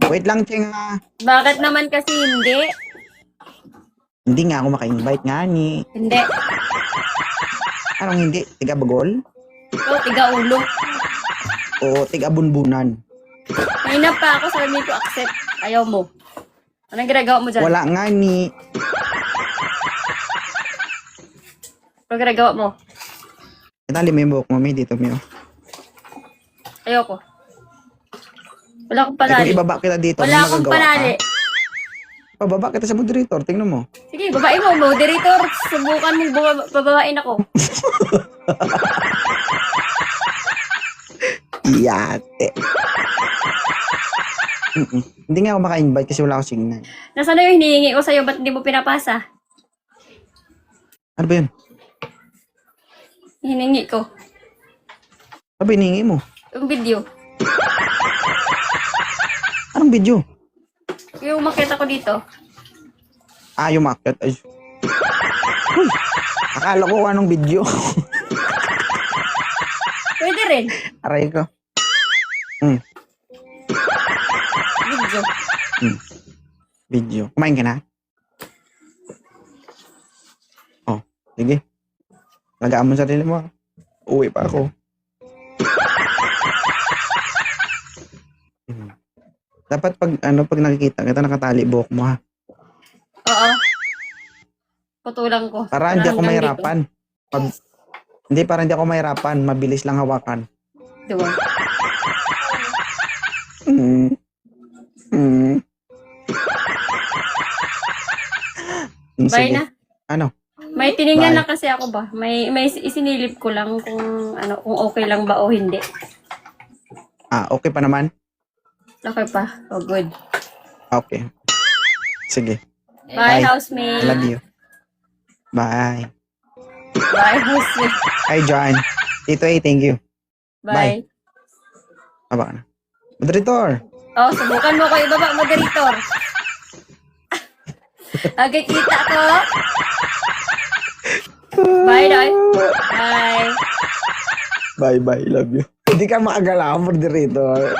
Wait lang, Cheng, ha. Bakit naman kasi hindi? Hindi nga ako maka-invite nga ni. Hindi. Anong hindi? Tiga-bagol? Ikaw, tiga-ulo. O tiga-bunbunan? Mahina pa ako, sabi ko accept. Ayaw mo. Anong ginagawa mo dyan? Wala nga ni. Anong ginagawa mo? Itali mo yung buhok mo, may dito, Mio. Ayoko. Wala akong Ay, kung panali. ibaba kita dito, Wala may akong magagawa panali. ka? Pababa kita sa moderator, tingnan mo. Sige, babae mo, moderator. Subukan mong bababain ako. Iyate. Hindi nga ako maka-invite kasi wala akong signal. Nasaan na yung hinihingi ko sa'yo? Ba't hindi mo pinapasa? Ano ba yun? Hiningi ko. Ano ba hiningi mo? Yung video. Anong video? Yung makita ko dito. Ah, yung market. Ay. Uy, akala ko anong video. Pwede rin. Aray ko. Video. Video. Kumain ka na? Oh, sige. Lagaan mo sarili mo. Uwi pa ako. Dapat pag nakikita kita nakatali buhok mo, ha. Oo. Putulang ko. Para hindi ako hanggang mahirapan. Hindi, para hindi ako mahirapan. Mabilis lang hawakan. dito. Diba? Bye Sige. na. Ano? May tiningnan Bye. na kasi ako ba? May isinilip ko lang kung kung okay lang ba o hindi. Ah, okay pa naman? Okay pa. Oh, good. Okay. Sige. Bye, Bye. housemate. I love you. Bye. Bye, housemate. Hi, John. Tito A, thank you. Bye. Aba na. Moderator. Oh, subukan mo ko ibaba, moderator. Okay, kita ko. Bye, Doy. Bye. Bye-bye. Love you. Hindi ka makagalaw, moderator.